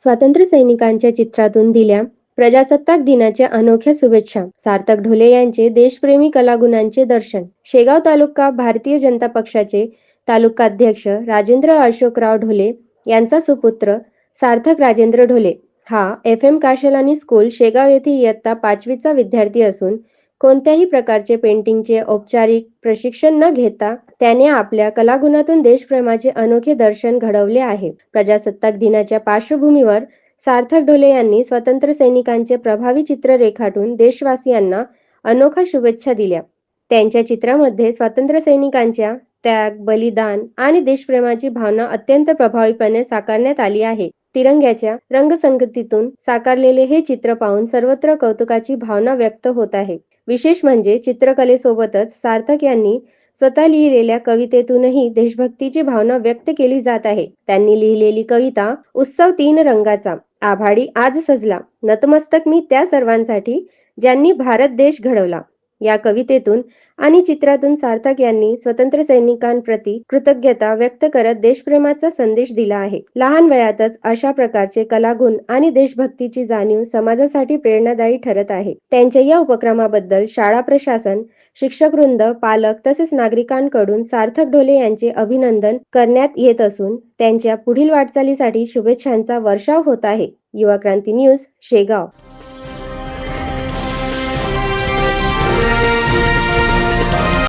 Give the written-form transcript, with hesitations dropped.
स्वातंत्र्य सैनिकांच्या चित्रातून दिल्या प्रजासत्ताक दिनाच्या अनोख्या शुभेच्छा. सार्थक ढोले यांचे देशप्रेमी कलागुणांचे दर्शन. शेगाव तालुका भारतीय जनता पक्षाचे तालुकाध्यक्ष राजेंद्र अशोकराव ढोले यांचा सुपुत्र सार्थक राजेंद्र ढोले हा FM काशलानी स्कूल शेगाव येथे इयत्ता 5वीचा विद्यार्थी असून कोणत्याही प्रकारचे पेंटिंगचे औपचारिक प्रशिक्षण न घेता त्याने आपल्या कलागुणातून देशप्रेमाचे अनोखे दर्शन घडवले आहे. प्रजासत्ताक दिनाच्या पार्श्वभूमीवर सार्थक ढोले यांनी स्वातंत्र्य सैनिकांचे प्रभावी चित्र रेखाटून देशवासियांना अनोख्या शुभेच्छा दिल्या. त्यांच्या चित्रामध्ये स्वातंत्र्य सैनिकांच्या त्याग, बलिदान आणि देशप्रेमाची भावना अत्यंत प्रभावीपणे साकारण्यात आली आहे. तिरंग्याच्या रंगसंगतीतून साकारलेले हे चित्र पाहून सर्वत्र कौतुकाची भावना व्यक्त होत आहे. विशेष म्हणजे चित्रकलेसोबतच सार्थक यांनी स्वतः लिहिलेल्या कवितेतूनही देशभक्तीची भावना व्यक्त केली जात आहे. त्यांनी लिहिलेली कविता उत्सव तीन रंगाचा, आभाळी आज सजला, नतमस्तक मी त्या सर्वांसाठी ज्यांनी भारत देश घडवला. या कवितेतून आणि चित्रातून सार्थक यांनी स्वतंत्र सैनिकांप्रती कृतज्ञता व्यक्त करत देशप्रेमाचा संदेश दिला आहे. लहान वयातच अशा प्रकारचे कलागुण आणि देशभक्तीची जाणीव समाजासाठी प्रेरणादायी ठरत आहे. त्यांच्या या उपक्रमाबद्दल शाळा प्रशासन, शिक्षकवृंद, पालक तसेच नागरिकांकडून सार्थक ढोले यांचे अभिनंदन करण्यात येत असून त्यांच्या पुढील वाटचालीसाठी शुभेच्छांचा वर्षाव होत आहे. युवा क्रांती न्यूज, शेगाव.